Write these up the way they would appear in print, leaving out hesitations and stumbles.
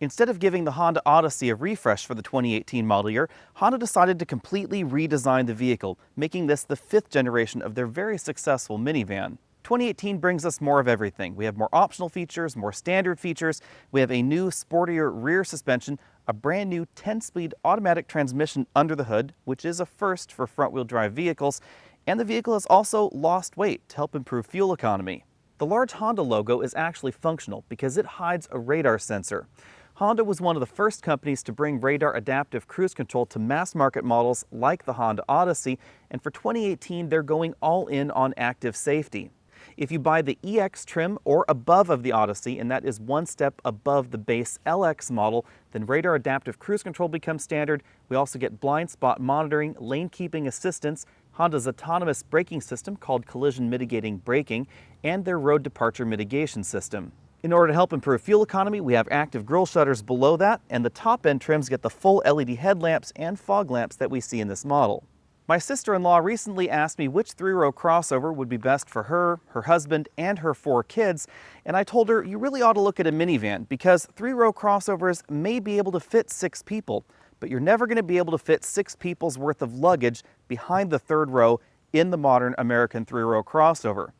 Instead of giving the Honda Odyssey a refresh for the 2018 model year, Honda decided to completely redesign the vehicle, making this the 5th generation of their very successful minivan. 2018 brings us more of everything. We have more optional features, more standard features, we have a new, sportier rear suspension, a brand new 10-speed automatic transmission under the hood, which is a first for front-wheel drive vehicles, and the vehicle has also lost weight to help improve fuel economy. The large Honda logo is actually functional because it hides a radar sensor. Honda was one of the first companies to bring radar adaptive cruise control to mass market models like the Honda Odyssey, and for 2018 they're going all in on active safety. If you buy the EX trim or above of the Odyssey, and that is one step above the base LX model, then radar adaptive cruise control becomes standard. We also get blind spot monitoring, lane keeping assistance, Honda's autonomous braking system called collision mitigating braking, and their road departure mitigation system. In order to help improve fuel economy, we have active grille shutters below that, and the top-end trims get the full LED headlamps and fog lamps that we see in this model. My sister-in-law recently asked me which 3-row crossover would be best for her, her husband, and her 4 kids, and I told her you really ought to look at a minivan because 3-row crossovers may be able to fit 6 people, but you're never going to be able to fit 6 people's worth of luggage behind the 3rd row in the modern American 3-row crossover.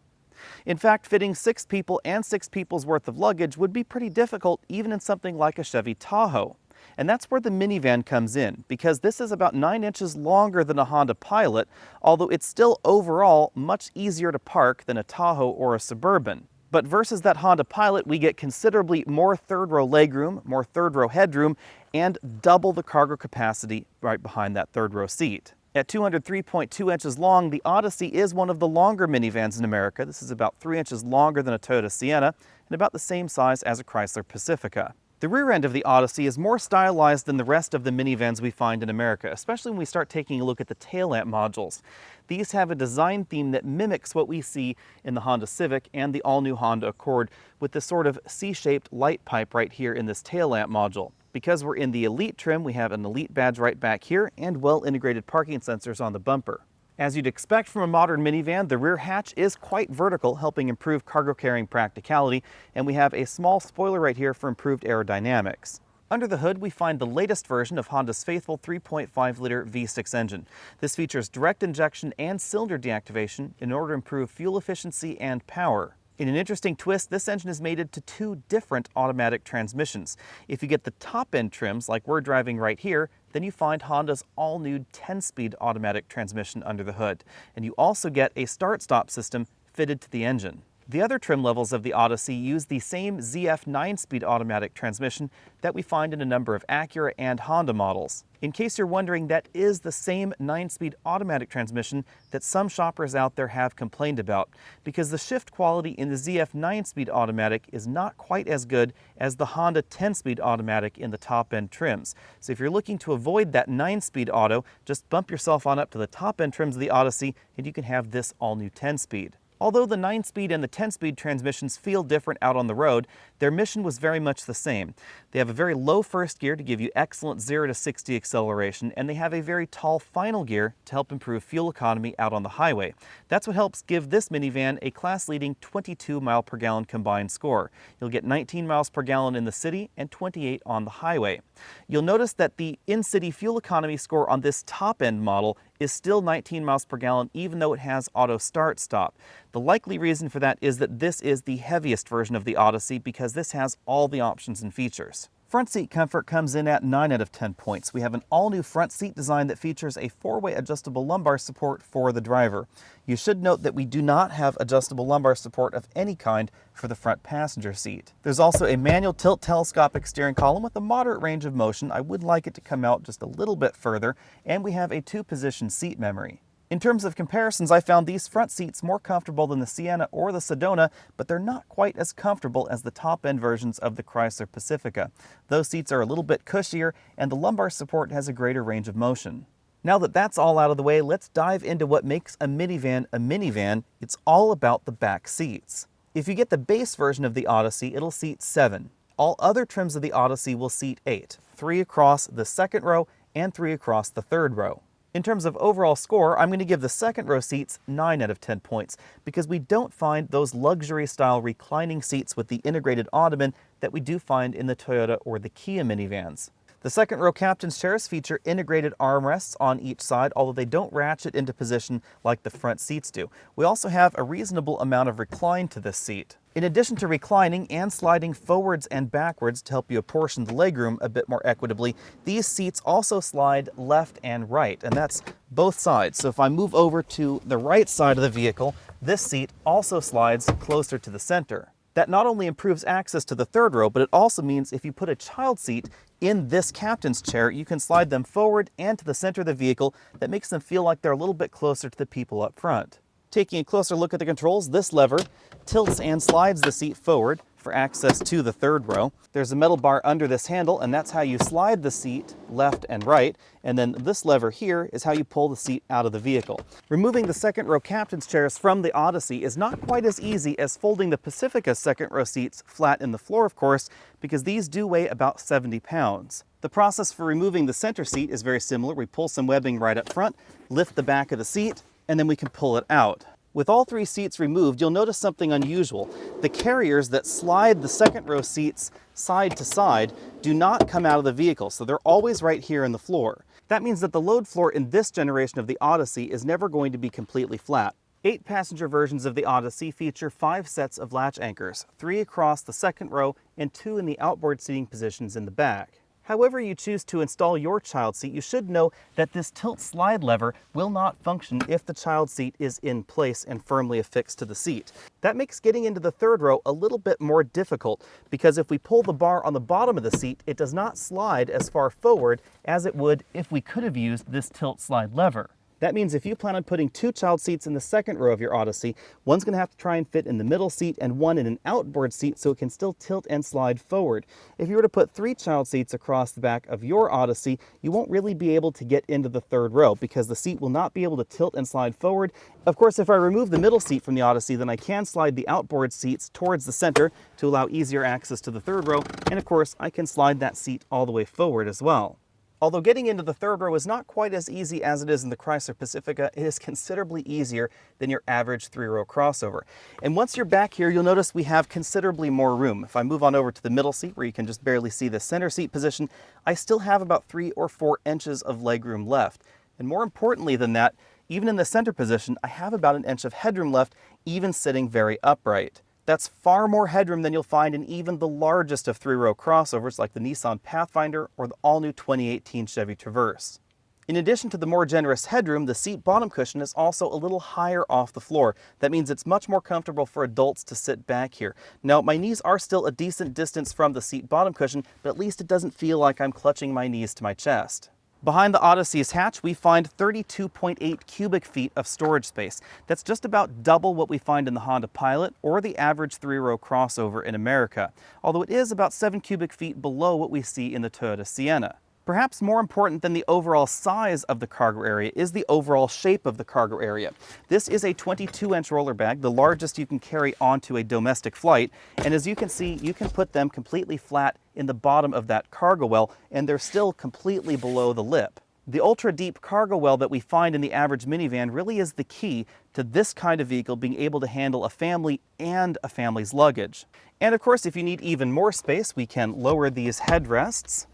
In fact, fitting 6 people and 6 people's worth of luggage would be pretty difficult even in something like a Chevy Tahoe. And that's where the minivan comes in, because this is about 9 inches longer than a Honda Pilot, although it's still overall much easier to park than a Tahoe or a Suburban. But versus that Honda Pilot, we get considerably more 3rd row legroom, more 3rd row headroom, and double the cargo capacity right behind that 3rd row seat. At 203.2 inches long, the Odyssey is one of the longer minivans in America. This is about 3 inches longer than a Toyota Sienna and about the same size as a Chrysler Pacifica. The rear end of the Odyssey is more stylized than the rest of the minivans we find in America, especially when we start taking a look at the tail lamp modules. These have a design theme that mimics what we see in the Honda Civic and the all-new Honda Accord, with this sort of C-shaped light pipe right here in this tail lamp module. Because we're in the Elite trim, we have an Elite badge right back here and well-integrated parking sensors on the bumper. As you'd expect from a modern minivan, the rear hatch is quite vertical, helping improve cargo carrying practicality, and we have a small spoiler right here for improved aerodynamics. Under the hood, we find the latest version of Honda's faithful 3.5-liter V6 engine. This features direct injection and cylinder deactivation in order to improve fuel efficiency and power. In an interesting twist, this engine is mated to 2 different automatic transmissions. If you get the top-end trims, like we're driving right here, then you find Honda's all-new 10-speed automatic transmission under the hood. And you also get a start-stop system fitted to the engine. The other trim levels of the Odyssey use the same ZF 9-speed automatic transmission that we find in a number of Acura and Honda models. In case you're wondering, that is the same 9-speed automatic transmission that some shoppers out there have complained about, because the shift quality in the ZF 9-speed automatic is not quite as good as the Honda 10-speed automatic in the top-end trims. So if you're looking to avoid that 9-speed auto, just bump yourself on up to the top-end trims of the Odyssey and you can have this all-new 10-speed. Although the 9-speed and the 10-speed transmissions feel different out on the road, their mission was very much the same. They have a very low first gear to give you excellent 0 to 60 acceleration, and they have a very tall final gear to help improve fuel economy out on the highway. That's what helps give this minivan a class-leading 22 mile per gallon combined score. You'll get 19 miles per gallon in the city and 28 on the highway. You'll notice that the in-city fuel economy score on this top-end model is still 19 miles per gallon, even though it has auto start-stop. The likely reason for that is that this is the heaviest version of the Odyssey because this has all the options and features. Front seat comfort comes in at 9 out of 10 points. We have an all-new front seat design that features a 4-way adjustable lumbar support for the driver. You should note that we do not have adjustable lumbar support of any kind for the front passenger seat. There's also a manual tilt telescopic steering column with a moderate range of motion. I would like it to come out just a little bit further, and we have a 2-position seat memory. In terms of comparisons, I found these front seats more comfortable than the Sienna or the Sedona, but they're not quite as comfortable as the top-end versions of the Chrysler Pacifica. Those seats are a little bit cushier, and the lumbar support has a greater range of motion. Now that that's all out of the way, let's dive into what makes a minivan. It's all about the back seats. If you get the base version of the Odyssey, it'll seat 7. All other trims of the Odyssey will seat 8, 3 across the 2nd row and 3 across the 3rd row. In terms of overall score, I'm going to give the 2nd row seats 9 out of 10 points because we don't find those luxury-style reclining seats with the integrated ottoman that we do find in the Toyota or the Kia minivans. The second row captain's chairs feature integrated armrests on each side, although they don't ratchet into position like the front seats do. We also have a reasonable amount of recline to this seat. In addition to reclining and sliding forwards and backwards to help you apportion the legroom a bit more equitably, these seats also slide left and right, and that's both sides. So if I move over to the right side of the vehicle, this seat also slides closer to the center. That not only improves access to the third row, but it also means if you put a child seat in this captain's chair, you can slide them forward and to the center of the vehicle. That makes them feel like they're a little bit closer to the people up front. Taking a closer look at the controls, this lever tilts and slides the seat forward for access to the third row. There's a metal bar under this handle, and that's how you slide the seat left and right. And then this lever here is how you pull the seat out of the vehicle. Removing the second row captain's chairs from the Odyssey is not quite as easy as folding the Pacifica's second row seats flat in the floor, of course, because these do weigh about 70 pounds. The process for removing the center seat is very similar. We pull some webbing right up front, lift the back of the seat, and then we can pull it out. With all three seats removed, you'll notice something unusual. The carriers that slide the second row seats side to side do not come out of the vehicle, so they're always right here in the floor. That means that the load floor in this generation of the Odyssey is never going to be completely flat. 8-passenger versions of the Odyssey feature 5 sets of latch anchors, 3 across the second row and 2 in the outboard seating positions in the back. However you choose to install your child seat, you should know that this tilt slide lever will not function if the child seat is in place and firmly affixed to the seat. That makes getting into the third row a little bit more difficult because if we pull the bar on the bottom of the seat, it does not slide as far forward as it would if we could have used this tilt slide lever. That means if you plan on putting 2 child seats in the second row of your Odyssey, one's going to have to try and fit in the middle seat and one in an outboard seat so it can still tilt and slide forward. If you were to put 3 child seats across the back of your Odyssey, you won't really be able to get into the third row because the seat will not be able to tilt and slide forward. Of course, if I remove the middle seat from the Odyssey, then I can slide the outboard seats towards the center to allow easier access to the third row, and of course, I can slide that seat all the way forward as well. Although getting into the third row is not quite as easy as it is in the Chrysler Pacifica, it is considerably easier than your average 3-row crossover. And once you're back here, you'll notice we have considerably more room. If I move on over to the middle seat where you can just barely see the center seat position, I still have about 3 or 4 inches of legroom left. And more importantly than that, even in the center position, I have about 1 inch of headroom left, even sitting very upright. That's far more headroom than you'll find in even the largest of 3-row crossovers like the Nissan Pathfinder or the all-new 2018 Chevy Traverse. In addition to the more generous headroom, the seat bottom cushion is also a little higher off the floor. That means it's much more comfortable for adults to sit back here. Now, my knees are still a decent distance from the seat bottom cushion, but at least it doesn't feel like I'm clutching my knees to my chest. Behind the Odyssey's hatch, we find 32.8 cubic feet of storage space. That's just about double what we find in the Honda Pilot or the average 3-row crossover in America, although it is about 7 cubic feet below what we see in the Toyota Sienna. Perhaps more important than the overall size of the cargo area is the overall shape of the cargo area. This is a 22-inch roller bag, the largest you can carry onto a domestic flight, and as you can see, you can put them completely flat in the bottom of that cargo well, and they're still completely below the lip. The ultra-deep cargo well that we find in the average minivan really is the key to this kind of vehicle being able to handle a family and a family's luggage. And of course, if you need even more space, we can lower these headrests,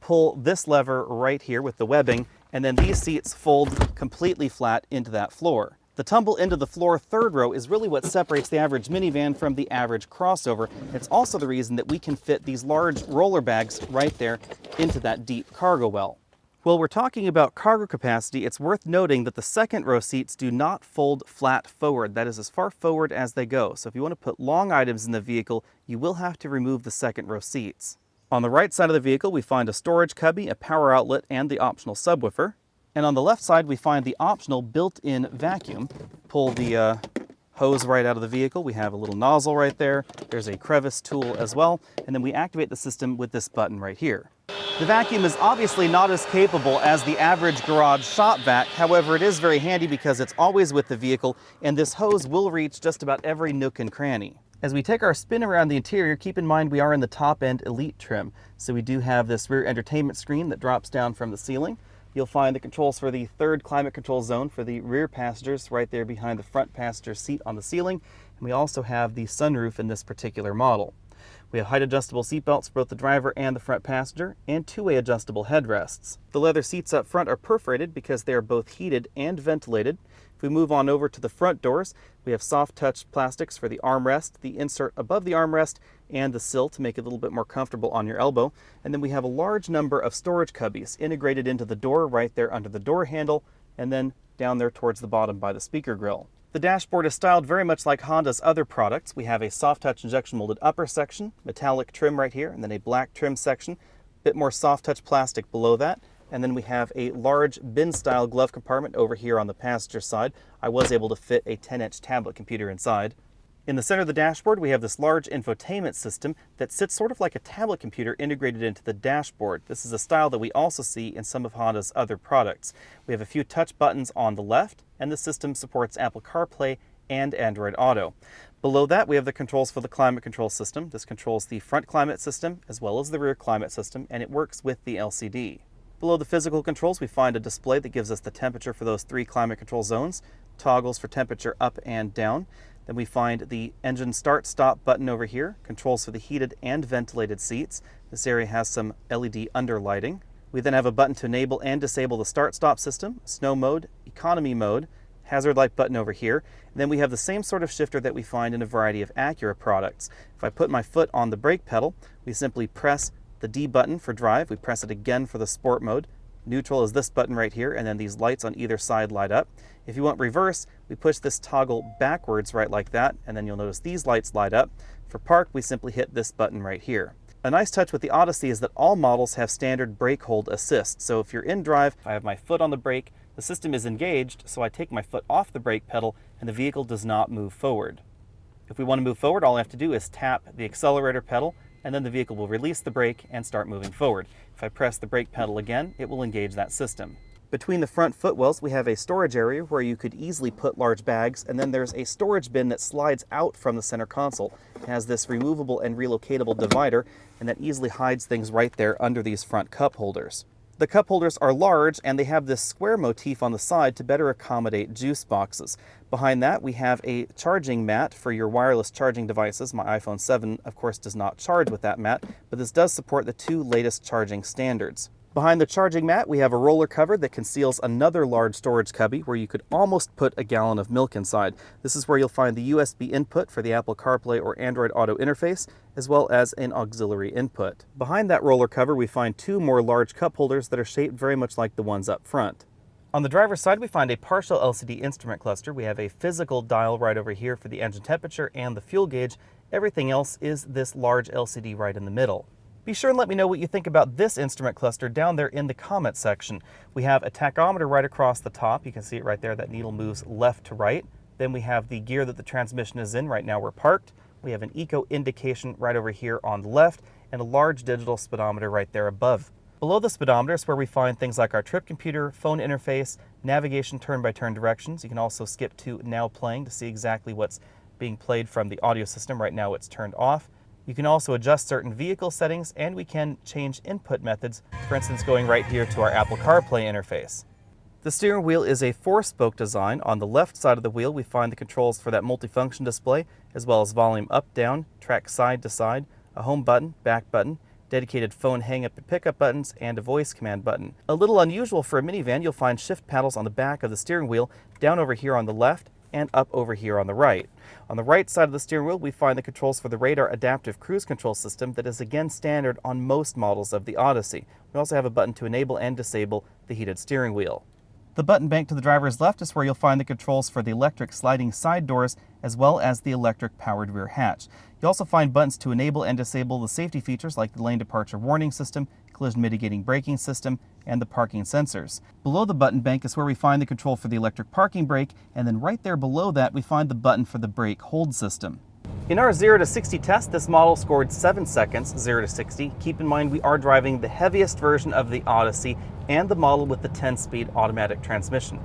pull this lever right here with the webbing, and then these seats fold completely flat into that floor. The tumble into the floor third row is really what separates the average minivan from the average crossover. It's also the reason that we can fit these large roller bags right there into that deep cargo well. While we're talking about cargo capacity, it's worth noting that the second row seats do not fold flat forward. That is as far forward as they go. So if you want to put long items in the vehicle, you will have to remove the second row seats. On the right side of the vehicle, we find a storage cubby, a power outlet, and the optional subwoofer. And on the left side, we find the optional built-in vacuum. Pull the hose right out of the vehicle. We have a little nozzle right there. There's a crevice tool as well. And then we activate the system with this button right here. The vacuum is obviously not as capable as the average garage shop vac. However, it is very handy because it's always with the vehicle, and this hose will reach just about every nook and cranny. As we take our spin around the interior, keep in mind we are in the top-end Elite trim. So we do have this rear entertainment screen that drops down from the ceiling. You'll find the controls for the third climate control zone for the rear passengers right there behind the front passenger seat on the ceiling. And we also have the sunroof in this particular model. We have height adjustable seatbelts for both the driver and the front passenger, and two-way adjustable headrests. The leather seats up front are perforated because they are both heated and ventilated. If we move on over to the front doors, we have soft touch plastics for the armrest, the insert above the armrest, and the sill to make it a little bit more comfortable on your elbow. And then we have a large number of storage cubbies integrated into the door right there under the door handle, and then down there towards the bottom by the speaker grille. The dashboard is styled very much like Honda's other products. We have a soft touch injection molded upper section, metallic trim right here, and then a black trim section, a bit more soft touch plastic below that. And then we have a large bin-style glove compartment over here on the passenger side. I was able to fit a 10-inch tablet computer inside. In the center of the dashboard, we have this large infotainment system that sits sort of like a tablet computer integrated into the dashboard. This is a style that we also see in some of Honda's other products. We have a few touch buttons on the left, and the system supports Apple CarPlay and Android Auto. Below that, we have the controls for the climate control system. This controls the front climate system as well as the rear climate system, and it works with the LCD. Below the physical controls, we find a display that gives us the temperature for those 3 climate control zones, toggles for temperature up and down. Then we find the engine start-stop button over here, controls for the heated and ventilated seats. This area has some LED underlighting. We then have a button to enable and disable the start-stop system, snow mode, economy mode, hazard light button over here. And then we have the same sort of shifter that we find in a variety of Acura products. If I put my foot on the brake pedal, we simply press the D button for drive. We press it again for the sport mode. Neutral is this button right here, and then these lights on either side light up. If you want reverse, we push this toggle backwards right like that, and then you'll notice these lights light up. For park, we simply hit this button right here. A nice touch with the Odyssey is that all models have standard brake hold assist. So if you're in drive, I have my foot on the brake, the system is engaged, so I take my foot off the brake pedal, and the vehicle does not move forward. If we want to move forward, all I have to do is tap the accelerator pedal, and then the vehicle will release the brake and start moving forward. If I press the brake pedal again, it will engage that system. Between the front footwells, we have a storage area where you could easily put large bags, and then there's a storage bin that slides out from the center console. It has this removable and relocatable divider, and that easily hides things right there under these front cup holders. The cup holders are large, and they have this square motif on the side to better accommodate juice boxes. Behind that, we have a charging mat for your wireless charging devices. My iPhone 7, of course, does not charge with that mat, but this does support the 2 latest charging standards. Behind the charging mat, we have a roller cover that conceals another large storage cubby where you could almost put a gallon of milk inside. This is where you'll find the USB input for the Apple CarPlay or Android Auto interface, as well as an auxiliary input. Behind that roller cover, we find 2 more large cup holders that are shaped very much like the ones up front. On the driver's side, we find a partial LCD instrument cluster. We have a physical dial right over here for the engine temperature and the fuel gauge. Everything else is this large LCD right in the middle. Be sure and let me know what you think about this instrument cluster down there in the comment section. We have a tachometer right across the top. You can see it right there. That needle moves left to right. Then we have the gear that the transmission is in. Right now we're parked. We have an eco indication right over here on the left and a large digital speedometer right there above. Below the speedometer is where we find things like our trip computer, phone interface, navigation turn-by-turn directions. You can also skip to now playing to see exactly what's being played from the audio system. Right now it's turned off. You can also adjust certain vehicle settings, and we can change input methods, for instance going right here to our Apple CarPlay interface. The steering wheel is a 4-spoke design. On the left side of the wheel we find the controls for that multifunction display, as well as volume up, down, track side to side, a home button, back button, dedicated phone hang-up and pickup buttons, and a voice command button. A little unusual for a minivan, you'll find shift paddles on the back of the steering wheel, down over here on the left, and up over here on the right. On the right side of the steering wheel, we find the controls for the radar adaptive cruise control system that is again standard on most models of the Odyssey. We also have a button to enable and disable the heated steering wheel. The button bank to the driver's left is where you'll find the controls for the electric sliding side doors as well as the electric powered rear hatch. You'll also find buttons to enable and disable the safety features like the lane departure warning system, collision mitigating braking system, and the parking sensors. Below the button bank is where we find the control for the electric parking brake, and then right there below that we find the button for the brake hold system. In our 0 to 60 test, this model scored 7 seconds, 0 to 60. Keep in mind we are driving the heaviest version of the Odyssey and the model with the 10-speed automatic transmission.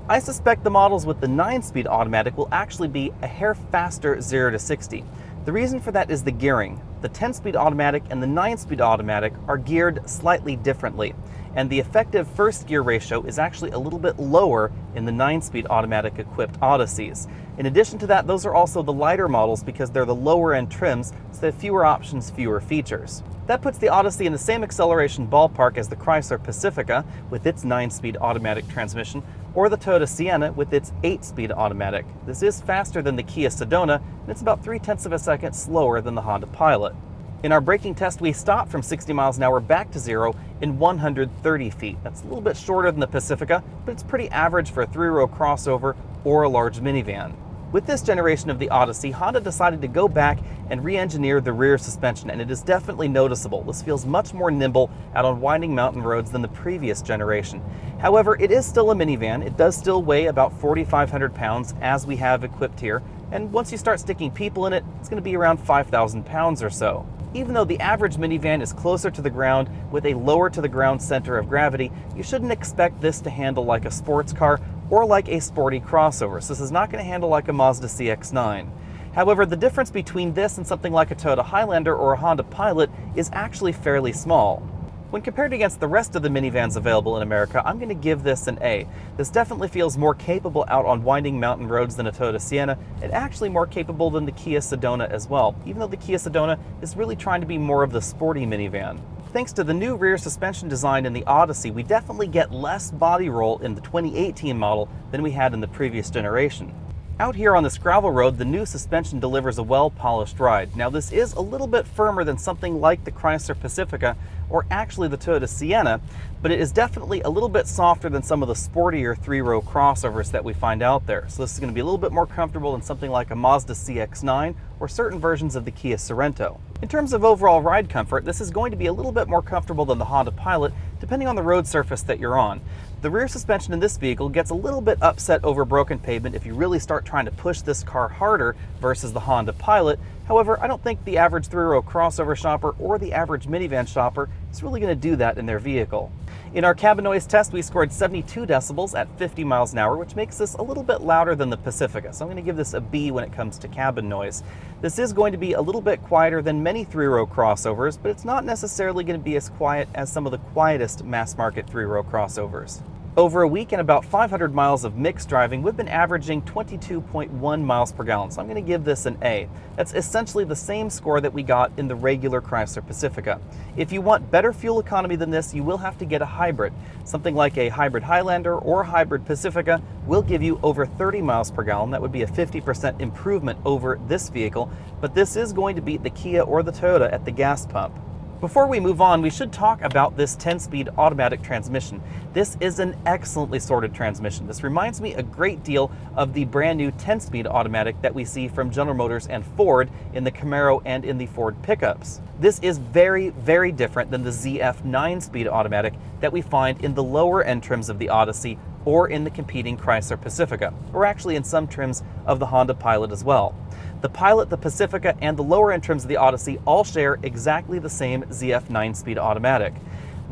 I suspect the models with the 9-speed automatic will actually be a hair faster 0 to 60. The reason for that is the gearing. The the 10-speed automatic and the 9-speed automatic are geared slightly differently, and the effective first gear ratio is actually a little bit lower in the 9-speed automatic equipped Odysseys. In addition to that, those are also the lighter models because they're the lower end trims, so they have fewer options, fewer features. That puts the Odyssey in the same acceleration ballpark as the Chrysler Pacifica with its 9-speed automatic transmission, or the Toyota Sienna with its 8-speed automatic. This is faster than the Kia Sedona, and it's about 0.3 of a second slower than the Honda Pilot. In our braking test, we stopped from 60 miles an hour back to zero in 130 feet. That's a little bit shorter than the Pacifica, but it's pretty average for a 3-row crossover or a large minivan. With this generation of the Odyssey, Honda decided to go back and re-engineer the rear suspension, and it is definitely noticeable. This feels much more nimble out on winding mountain roads than the previous generation. However, it is still a minivan. It does still weigh about 4,500 pounds as we have equipped here, and once you start sticking people in it, it's going to be around 5,000 pounds or so. Even though the average minivan is closer to the ground with a lower to the ground center of gravity, you shouldn't expect this to handle like a sports car or like a sporty crossover, so this is not going to handle like a Mazda CX-9. However, the difference between this and something like a Toyota Highlander or a Honda Pilot is actually fairly small. When compared against the rest of the minivans available in America, I'm going to give this an A. This definitely feels more capable out on winding mountain roads than a Toyota Sienna, and actually more capable than the Kia Sedona as well, even though the Kia Sedona is really trying to be more of the sporty minivan. Thanks to the new rear suspension design in the Odyssey, we definitely get less body roll in the 2018 model than we had in the previous generation. Out here on this gravel road, the new suspension delivers a well-polished ride. Now, this is a little bit firmer than something like the Chrysler Pacifica or actually the Toyota Sienna, but it is definitely a little bit softer than some of the sportier 3-row crossovers that we find out there. So this is going to be a little bit more comfortable than something like a Mazda CX-9 or certain versions of the Kia Sorento. In terms of overall ride comfort, this is going to be a little bit more comfortable than the Honda Pilot, depending on the road surface that you're on. The rear suspension in this vehicle gets a little bit upset over broken pavement if you really start trying to push this car harder versus the Honda Pilot. However, I don't think the average 3-row crossover shopper or the average minivan shopper is really going to do that in their vehicle. In our cabin noise test, we scored 72 decibels at 50 miles an hour, which makes this a little bit louder than the Pacifica, so I'm going to give this a B when it comes to cabin noise. This is going to be a little bit quieter than many 3-row crossovers, but it's not necessarily going to be as quiet as some of the quietest mass-market 3-row crossovers. Over a week and about 500 miles of mixed driving, we've been averaging 22.1 miles per gallon, so I'm going to give this an A. That's essentially the same score that we got in the regular Chrysler Pacifica. If you want better fuel economy than this, you will have to get a hybrid. Something like a hybrid Highlander or a hybrid Pacifica will give you over 30 miles per gallon. That would be a 50% improvement over this vehicle, but this is going to beat the Kia or the Toyota at the gas pump. Before we move on, we should talk about this 10-speed automatic transmission. This is an excellently sorted transmission. This reminds me a great deal of the brand new 10-speed automatic that we see from General Motors and Ford in the Camaro and in the Ford pickups. This is very, very different than the ZF 9-speed automatic that we find in the lower end trims of the Odyssey or in the competing Chrysler Pacifica, or actually in some trims of the Honda Pilot as well. The Pilot, the Pacifica, and the lower end trims of the Odyssey all share exactly the same ZF 9-speed automatic.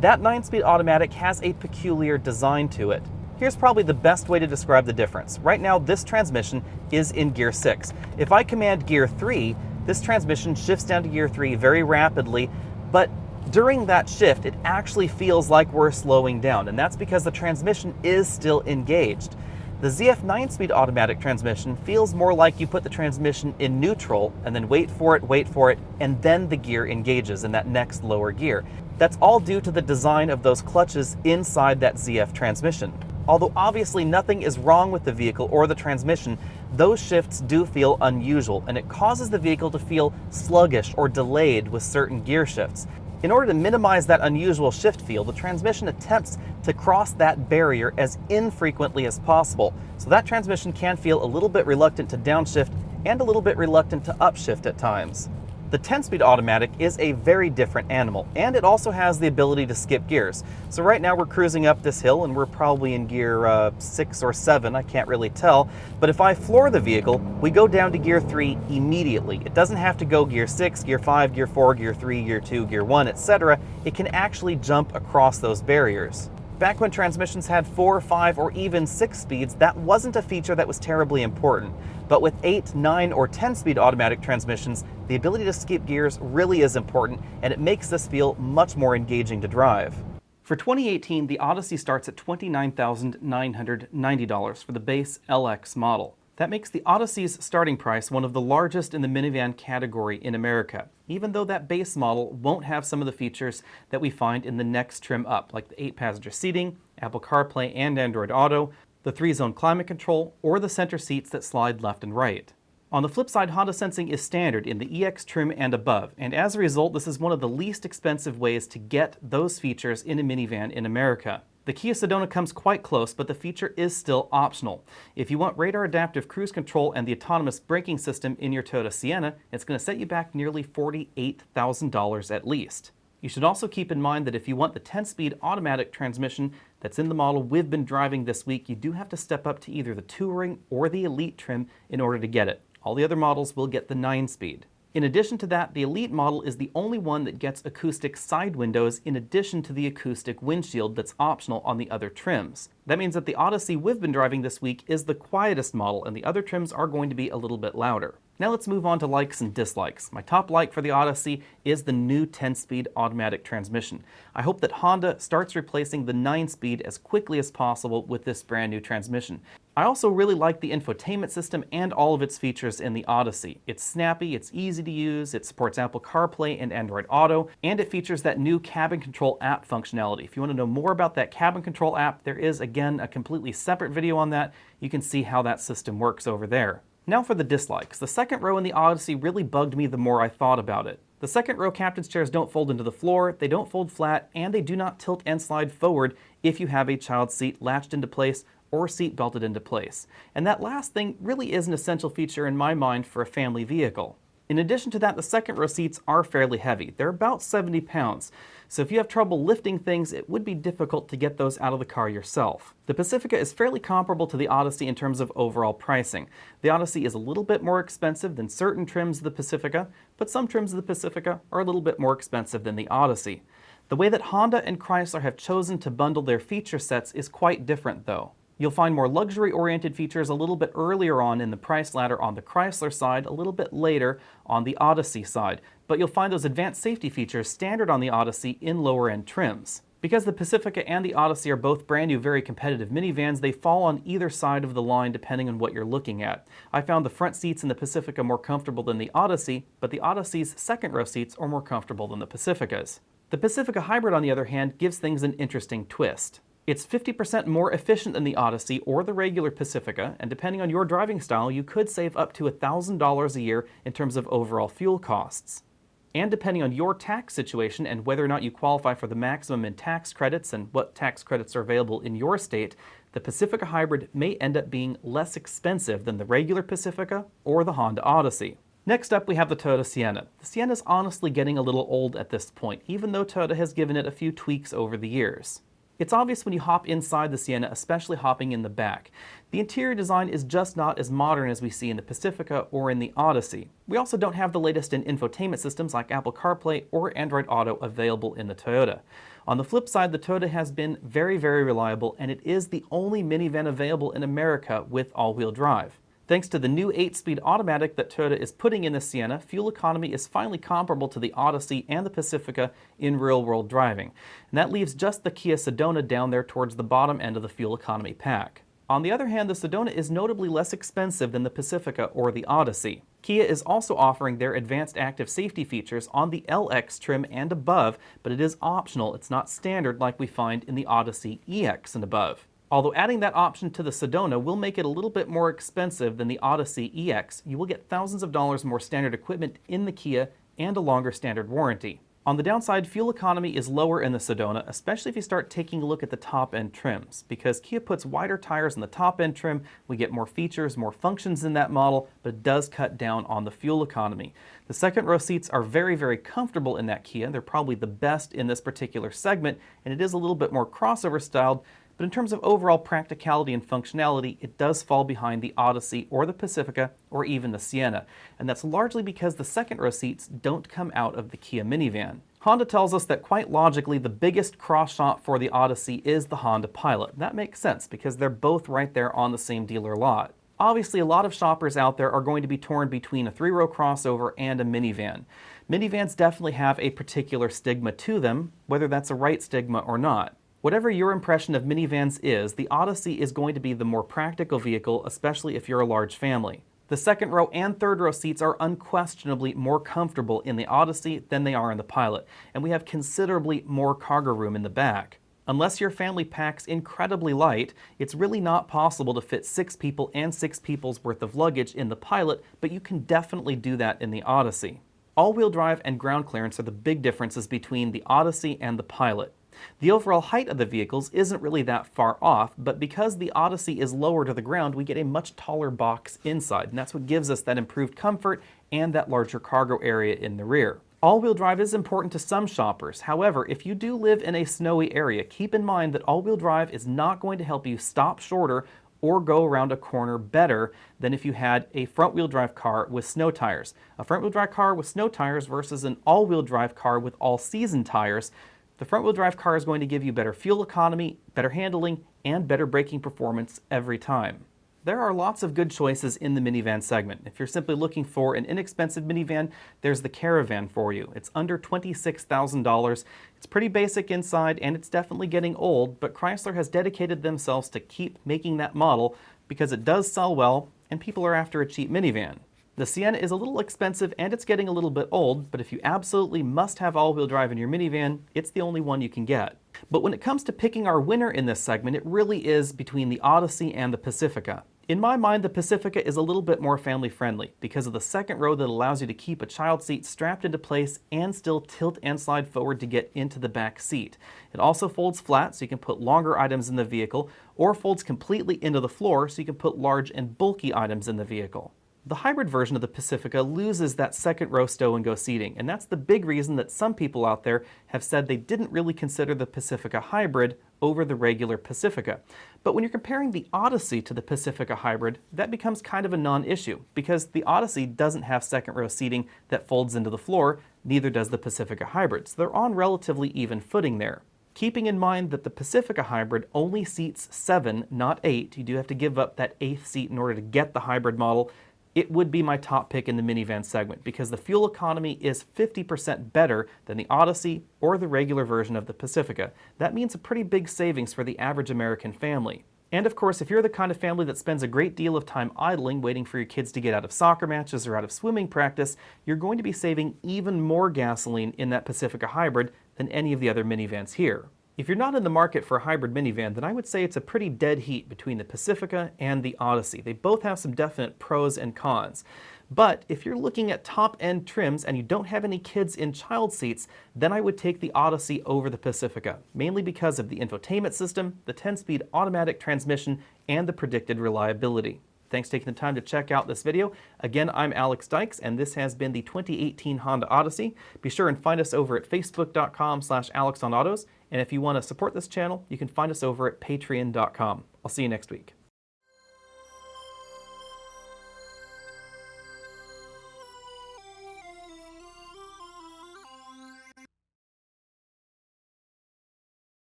That 9-speed automatic has a peculiar design to it. Here's probably the best way to describe the difference. Right now, this transmission is in gear 6. If I command gear 3, this transmission shifts down to gear 3 very rapidly, but during that shift, it actually feels like we're slowing down, and that's because the transmission is still engaged. The ZF 9-speed automatic transmission feels more like you put the transmission in neutral and then wait for it, and then the gear engages in that next lower gear. That's all due to the design of those clutches inside that ZF transmission. Although obviously nothing is wrong with the vehicle or the transmission, those shifts do feel unusual, and it causes the vehicle to feel sluggish or delayed with certain gear shifts. In order to minimize that unusual shift feel, the transmission attempts to cross that barrier as infrequently as possible, so that transmission can feel a little bit reluctant to downshift and a little bit reluctant to upshift at times. The 10-speed automatic is a very different animal, and it also has the ability to skip gears. So right now we're cruising up this hill and we're probably in gear 6 or 7, I can't really tell, but if I floor the vehicle, we go down to gear 3 immediately. It doesn't have to go gear 6, gear 5, gear 4, gear 3, gear 2, gear 1, etc. It can actually jump across those barriers. Back when transmissions had 4, 5, or even 6 speeds, that wasn't a feature that was terribly important. But with 8, 9, or 10-speed automatic transmissions, the ability to skip gears really is important, and it makes this feel much more engaging to drive. For 2018, the Odyssey starts at $29,990 for the base LX model. That makes the Odyssey's starting price one of the largest in the minivan category in America, even though that base model won't have some of the features that we find in the next trim up, like the 8-passenger seating, Apple CarPlay and Android Auto, the 3-zone climate control, or the center seats that slide left and right. On the flip side, Honda sensing is standard in the EX trim and above, and as a result, this is one of the least expensive ways to get those features in a minivan in America. The Kia Sedona comes quite close, but the feature is still optional. If you want radar adaptive cruise control and the autonomous braking system in your Toyota Sienna, it's going to set you back nearly $48,000 at least. You should also keep in mind that if you want the 10-speed automatic transmission that's in the model we've been driving this week, you do have to step up to either the Touring or the Elite trim in order to get it. All the other models will get the 9-speed. In addition to that, the Elite model is the only one that gets acoustic side windows in addition to the acoustic windshield that's optional on the other trims. That means that the Odyssey we've been driving this week is the quietest model, and the other trims are going to be a little bit louder. Now let's move on to likes and dislikes. My top like for the Odyssey is the new 10-speed automatic transmission. I hope that Honda starts replacing the 9-speed as quickly as possible with this brand new transmission. I also really like the infotainment system and all of its features in the Odyssey. It's snappy, it's easy to use, it supports Apple CarPlay and Android Auto, and it features that new cabin control app functionality. If you want to know more about that cabin control app, there is, again, a completely separate video on that. You can see how that system works over there. Now for the dislikes. The second row in the Odyssey really bugged me the more I thought about it. The second row captain's chairs don't fold into the floor, they don't fold flat, and they do not tilt and slide forward if you have a child seat latched into place or seat belted into place. And that last thing really is an essential feature in my mind for a family vehicle. In addition to that, the second row seats are fairly heavy. They're about 70 pounds. So if you have trouble lifting things, it would be difficult to get those out of the car yourself. The Pacifica is fairly comparable to the Odyssey in terms of overall pricing. The Odyssey is a little bit more expensive than certain trims of the Pacifica, but some trims of the Pacifica are a little bit more expensive than the Odyssey. The way that Honda and Chrysler have chosen to bundle their feature sets is quite different though. You'll find more luxury-oriented features a little bit earlier on in the price ladder on the Chrysler side, a little bit later on the Odyssey side, but you'll find those advanced safety features standard on the Odyssey in lower-end trims. Because the Pacifica and the Odyssey are both brand new, very competitive minivans, they fall on either side of the line depending on what you're looking at. I found the front seats in the Pacifica more comfortable than the Odyssey, but the Odyssey's second row seats are more comfortable than the Pacifica's. The Pacifica Hybrid, on the other hand, gives things an interesting twist. It's 50% more efficient than the Odyssey or the regular Pacifica, and depending on your driving style, you could save up to $1,000 a year in terms of overall fuel costs. And depending on your tax situation and whether or not you qualify for the maximum in tax credits and what tax credits are available in your state, the Pacifica Hybrid may end up being less expensive than the regular Pacifica or the Honda Odyssey. Next up, we have the Toyota Sienna. The Sienna is honestly getting a little old at this point, even though Toyota has given it a few tweaks over the years. It's obvious when you hop inside the Sienna, especially hopping in the back. The interior design is just not as modern as we see in the Pacifica or in the Odyssey. We also don't have the latest in infotainment systems like Apple CarPlay or Android Auto available in the Toyota. On the flip side, the Toyota has been very, very reliable, and it is the only minivan available in America with all-wheel drive. Thanks to the new 8-speed automatic that Toyota is putting in the Sienna, fuel economy is finally comparable to the Odyssey and the Pacifica in real-world driving. And that leaves just the Kia Sedona down there towards the bottom end of the fuel economy pack. On the other hand, the Sedona is notably less expensive than the Pacifica or the Odyssey. Kia is also offering their advanced active safety features on the LX trim and above, but it is optional. It's not standard like we find in the Odyssey EX and above. Although adding that option to the Sedona will make it a little bit more expensive than the Odyssey EX, you will get thousands of dollars more standard equipment in the Kia and a longer standard warranty. On the downside, fuel economy is lower in the Sedona, especially if you start taking a look at the top-end trims. Because Kia puts wider tires in the top-end trim, we get more features, more functions in that model, but it does cut down on the fuel economy. The second row seats are very, very comfortable in that Kia. They're probably the best in this particular segment, and it is a little bit more crossover styled. But in terms of overall practicality and functionality, it does fall behind the Odyssey or the Pacifica or even the Sienna. And that's largely because the second row seats don't come out of the Kia minivan. Honda tells us that quite logically the biggest cross-shop for the Odyssey is the Honda Pilot. That makes sense because they're both right there on the same dealer lot. Obviously, a lot of shoppers out there are going to be torn between a three-row crossover and a minivan. Minivans definitely have a particular stigma to them, whether that's a right stigma or not. Whatever your impression of minivans is, the Odyssey is going to be the more practical vehicle, especially if you're a large family. The second row and third row seats are unquestionably more comfortable in the Odyssey than they are in the Pilot, and we have considerably more cargo room in the back. Unless your family packs incredibly light, it's really not possible to fit 6 people and 6 people's worth of luggage in the Pilot, but you can definitely do that in the Odyssey. All-wheel drive and ground clearance are the big differences between the Odyssey and the Pilot. The overall height of the vehicles isn't really that far off, but because the Odyssey is lower to the ground, we get a much taller box inside, and that's what gives us that improved comfort and that larger cargo area in the rear. All-wheel drive is important to some shoppers. However, if you do live in a snowy area, keep in mind that all-wheel drive is not going to help you stop shorter or go around a corner better than if you had a front-wheel drive car with snow tires. A front-wheel drive car with snow tires versus an all-wheel drive car with all-season tires, the front-wheel drive car is going to give you better fuel economy, better handling, and better braking performance every time. There are lots of good choices in the minivan segment. If you're simply looking for an inexpensive minivan, there's the Caravan for you. It's under $26,000. It's pretty basic inside, and it's definitely getting old, but Chrysler has dedicated themselves to keep making that model because it does sell well, and people are after a cheap minivan. The Sienna is a little expensive and it's getting a little bit old, but if you absolutely must have all-wheel drive in your minivan, it's the only one you can get. But when it comes to picking our winner in this segment, it really is between the Odyssey and the Pacifica. In my mind, the Pacifica is a little bit more family-friendly because of the second row that allows you to keep a child seat strapped into place and still tilt and slide forward to get into the back seat. It also folds flat so you can put longer items in the vehicle, or folds completely into the floor so you can put large and bulky items in the vehicle. The hybrid version of the Pacifica loses that second row stow-and-go seating, and that's the big reason that some people out there have said they didn't really consider the Pacifica hybrid over the regular Pacifica. But when you're comparing the Odyssey to the Pacifica hybrid, that becomes kind of a non-issue, because the Odyssey doesn't have second row seating that folds into the floor, neither does the Pacifica hybrid, so they're on relatively even footing there. Keeping in mind that the Pacifica hybrid only seats 7, not 8, you do have to give up that 8th seat in order to get the hybrid model, it would be my top pick in the minivan segment because the fuel economy is 50% better than the Odyssey or the regular version of the Pacifica. That means a pretty big savings for the average American family. And of course, if you're the kind of family that spends a great deal of time idling waiting for your kids to get out of soccer matches or out of swimming practice, you're going to be saving even more gasoline in that Pacifica hybrid than any of the other minivans here. If you're not in the market for a hybrid minivan, then I would say it's a pretty dead heat between the Pacifica and the Odyssey. They both have some definite pros and cons. But if you're looking at top-end trims and you don't have any kids in child seats, then I would take the Odyssey over the Pacifica, mainly because of the infotainment system, the 10-speed automatic transmission, and the predicted reliability. Thanks for taking the time to check out this video. Again, I'm Alex Dykes, and this has been the 2018 Honda Odyssey. Be sure and find us over at facebook.com/AlexOnAutos. And if you want to support this channel, you can find us over at patreon.com. I'll see you next week.